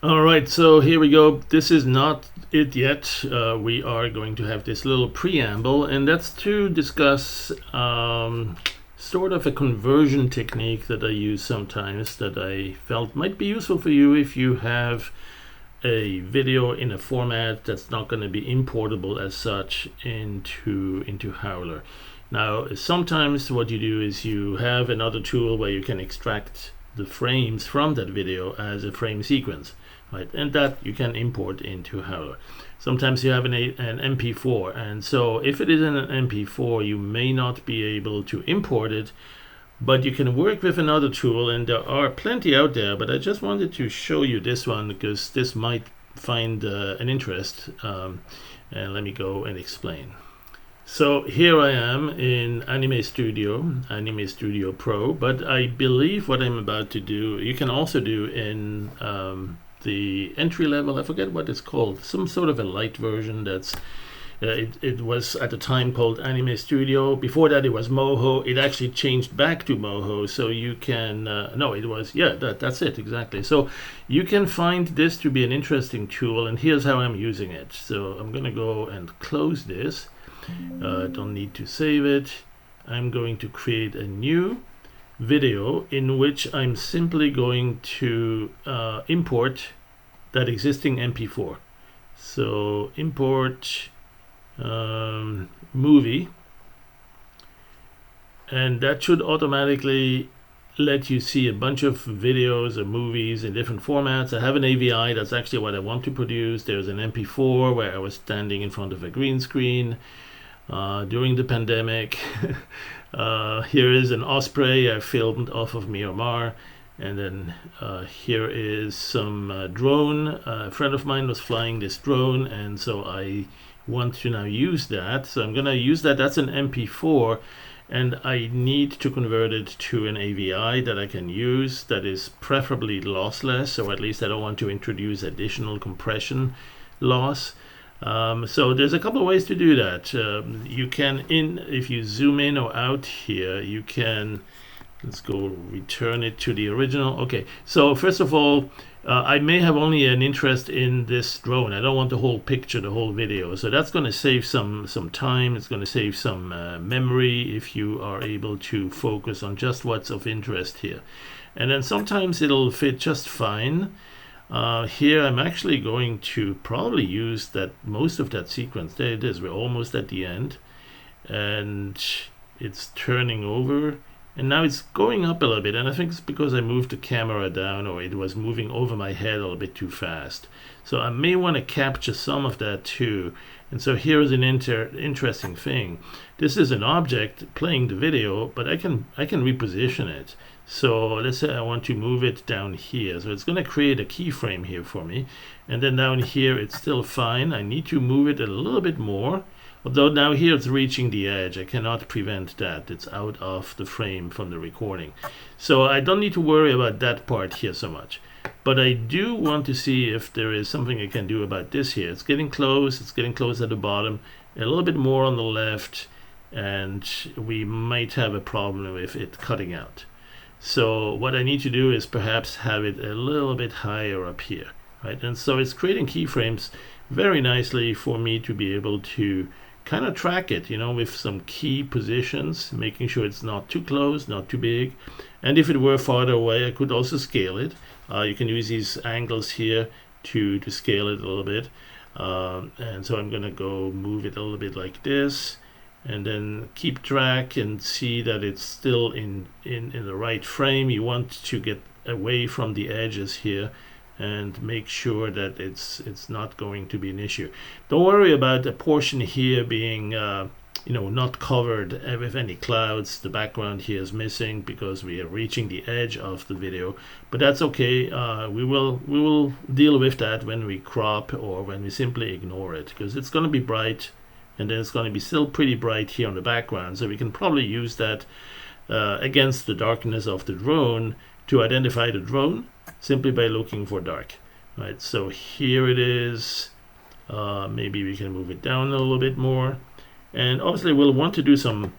All right, so here we go. This is not it yet. We are going to have this little preamble, and that's to discuss sort of a conversion technique that I use sometimes that I felt might be useful for you if you have a video in a format that's not going to be importable as such into Howler. Now, sometimes what you do is you have another tool where you can extract the frames from that video as a frame sequence, right? And that you can import into Howler. Sometimes you have an MP4, and so if it is in an MP4, you may not be able to import it, but you can work with another tool, and there are plenty out there, but I just wanted to show you this one because this might find an interest, and let me go and explain. So here I am in AnimeStudio Pro, but I believe what I'm about to do, you can also do in the entry level. I forget what it's called, some sort of a light version that's it was at the time called AnimeStudio. Before that it was MoHo. It actually changed back to MoHo, so you can no, it was, yeah, that's it exactly. So you can find this to be an interesting tool, and here's how I'm using it. So I'm gonna go and close this. Don't need to save it. I'm going to create a new video in which I'm simply going to import that existing MP4. So import movie, and that should automatically let you see a bunch of videos or movies in different formats. I have an AVI, that's actually what I want to produce. There's an MP4 where I was standing in front of a green screen during the pandemic. Here is an osprey I filmed off of Myanmar, and then here is some drone. A friend of mine was flying this drone, and so I want to now use that. So I'm gonna use that. That's an MP4, and I need to convert it to an AVI that I can use that is preferably lossless, or at least I don't want to introduce additional compression loss. So there's a couple of ways to do that. You can, if you zoom in or out here, you can, let's go return it to the original. Okay, so first of all, I may have only an interest in this drone. I don't want the whole picture, the whole video. So that's going to save some time. It's going to save some memory if you are able to focus on just what's of interest here. And then sometimes it'll fit just fine. Here I'm actually going to probably use that most of that sequence. There it is. We're almost at the end, and it's turning over, and now it's going up a little bit, and I think it's because I moved the camera down, or it was moving over my head a little bit too fast. So I may want to capture some of that too. And so here's an interesting thing. This is an object playing the video, but I can reposition it. So let's say I want to move it down here. So it's going to create a keyframe here for me. And then down here it's still fine. I need to move it a little bit more. Although now here it's reaching the edge. I cannot prevent that. It's out of the frame from the recording. So I don't need to worry about that part here so much. But I do want to see if there is something I can do about this here. It's getting close. It's getting close at the bottom. A little bit more on the left. And we might have a problem with it cutting out. So what I need to do is perhaps have it a little bit higher up here, right? And so it's creating keyframes very nicely for me to be able to kind of track it, you know, with some key positions, making sure it's not too close, not too big. And if it were farther away, I could also scale it. You can use these angles here to scale it a little bit. And so I'm going to go move it a little bit like this, and then keep track and see that it's still in the right frame. You want to get away from the edges here and make sure that it's not going to be an issue. Don't worry about the portion here being not covered with any clouds. The background here is missing because we are reaching the edge of the video, but that's okay. We will deal with that when we crop or when we simply ignore it, because it's going to be bright, and then it's going to be still pretty bright here on the background. So we can probably use that against the darkness of the drone to identify the drone simply by looking for dark. Right, so here it is. Maybe we can move it down a little bit more. And obviously we'll want to do some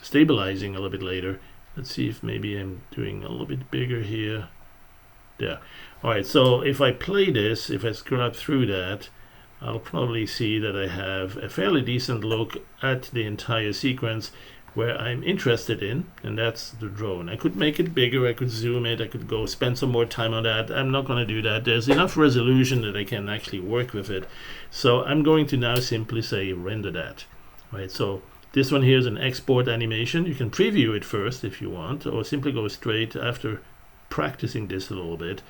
stabilizing a little bit later. Let's see if maybe I'm doing a little bit bigger here. there. All right, so if I play this, if I scrub through that, I'll probably see that I have a fairly decent look at the entire sequence where I'm interested in, and that's the drone. I could make it bigger, I could zoom it, I could go spend some more time on that. I'm not going to do that. There's enough resolution that I can actually work with it. So I'm going to now simply say render that. Right, so this one here is an export animation. You can preview it first if you want, or simply go straight after practicing this a little bit,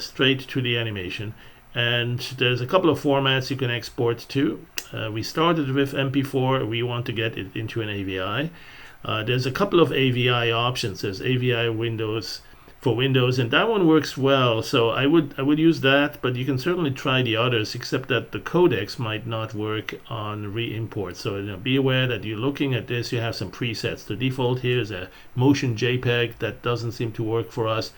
straight to the animation. And there's a couple of formats you can export to. We started with MP4. We want to get it into an AVI. There's a couple of AVI options. There's AVI Windows for Windows, and that one works well. So I would use that, but you can certainly try the others, except that the codecs might not work on re-import. So be aware that you're looking at this. You have some presets. The default here is a motion JPEG that doesn't seem to work for us.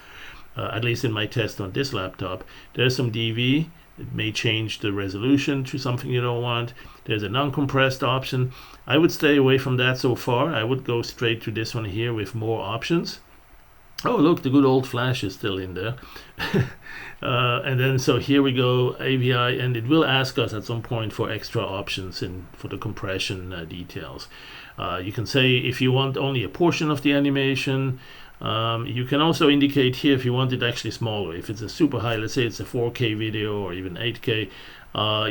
At least in my test on this laptop. There's some DV. It may change the resolution to something you don't want. There's a non-compressed option. I would stay away from that so far. I would go straight to this one here with more options. Oh, look, the good old flash is still in there. And then, so here we go, AVI, and it will ask us at some point for extra options and for the compression details. You can say if you want only a portion of the animation. You can also indicate here if you want it actually smaller. If it's a super high, let's say it's a 4K video or even 8K,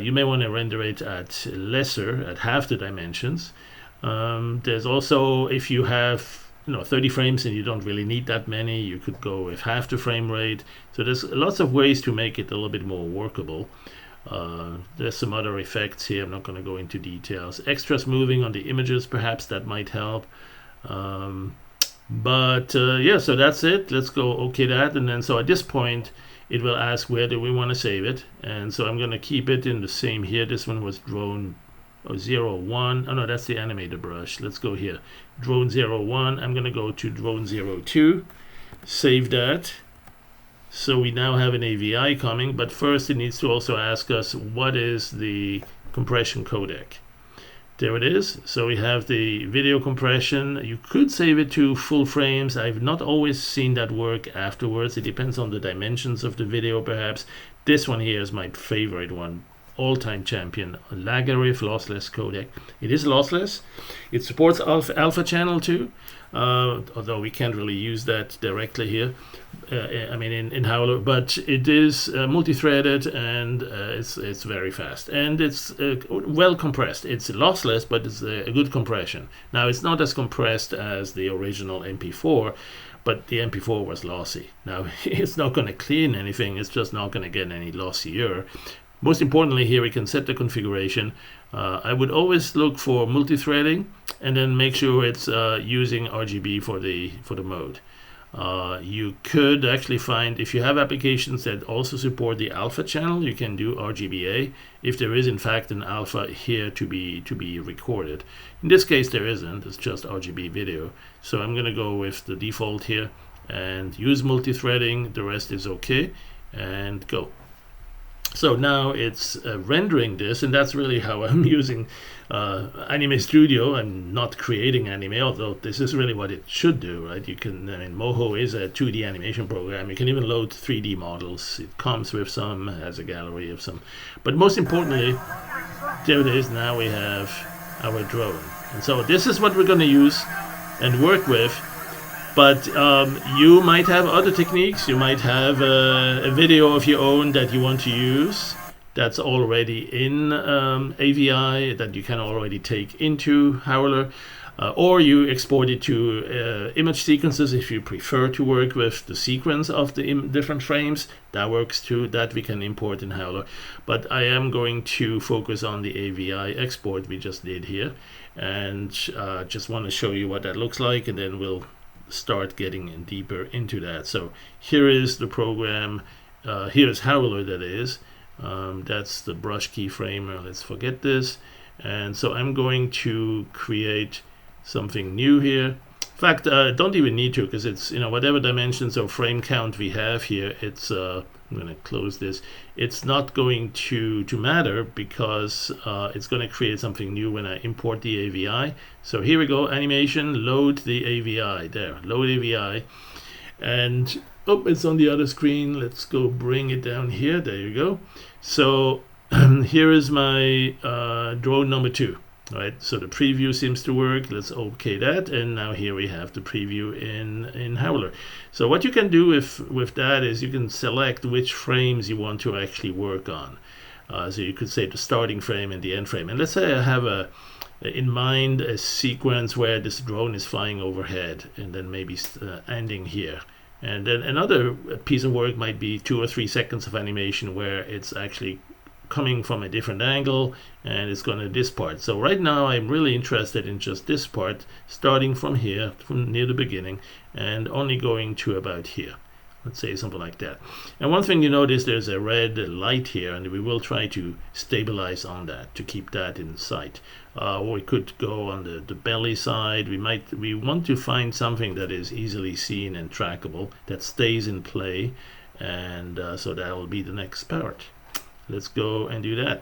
you may want to render it at lesser, at half the dimensions. There's also, if you have 30 frames and you don't really need that many, you could go with half the frame rate. So there's lots of ways to make it a little bit more workable. There's some other effects here. I'm not going to go into details. Extra smoothing on the images, perhaps that might help. But yeah, so that's it. Let's go OK that, and then so at this point it will ask where do we want to save it, and so I'm going to keep it in the same here. This one was drone 01. Oh no, that's the animator brush. Let's go here, drone 01. I'm going to go to drone 02, save that. So we now have an AVI coming, but first it needs to also ask us what is the compression codec. There it is. So we have the video compression. You could save it to full frames. I've not always seen that work afterwards. It depends on the dimensions of the video, perhaps. This one here is my favorite one. All-time champion, Lagarith lossless codec. It is lossless. It supports alpha channel too, although we can't really use that directly here. I mean in Howler, but it is multi-threaded, and it's very fast, and it's well compressed. It's lossless, but it's a good compression. Now it's not as compressed as the original MP4, but the MP4 was lossy. Now it's not going to clean anything. It's just not going to get any lossier. Most importantly, here we can set the configuration. I would always look for multi-threading, and then make sure it's using RGB for the mode. You could actually find, if you have applications that also support the alpha channel, you can do RGBA if there is in fact an alpha here to be recorded. In this case there isn't, it's just RGB video. So I'm going to go with the default here and use multi-threading. The rest is okay, and go. So now it's rendering this, and that's really how I'm using AnimeStudio. I'm not creating anime, although this is really what it should do, right? You can, I mean, MoHo is a 2D animation program. You can even load 3D models. It comes with some, has a gallery of some. But most importantly, there it is. Now we have our drone. And so this is what we're going to use and work with. But you might have other techniques. You might have a video of your own that you want to use that's already in AVI, that you can already take into Howler, or you export it to image sequences if you prefer to work with the sequence of the different frames. That works too. That we can import in Howler. But I am going to focus on the AVI export we just did here, and just want to show you what that looks like, and then we'll start getting deeper into that. So here is the program. Here's Howler, that is. That's the brush keyframe. Let's forget this. And so I'm going to create something new here. In fact, don't even need to, because it's, whatever dimensions or frame count we have here, it's I'm going to close this. It's not going to matter, because it's going to create something new when I import the AVI. So here we go, animation, load the AVI. There, load AVI. And oh, it's on the other screen. Let's go bring it down here. There you go. So here is my drone number 2. Right, so the preview seems to work. Let's OK that, and now here we have the preview in Howler. So what you can do with that is you can select which frames you want to actually work on. So you could say the starting frame and the end frame. And let's say I have in mind a sequence where this drone is flying overhead and then maybe ending here. And then another piece of work might be 2 or 3 seconds of animation where it's actually coming from a different angle and it's going to this part. So right now I'm really interested in just this part, starting from here, from near the beginning, and only going to about here. Let's say something like that. And one thing you notice, there's a red light here, and we will try to stabilize on that to keep that in sight. Or we could go on the belly side. We want to find something that is easily seen and trackable, that stays in play, and so that will be the next part. Let's go and do that.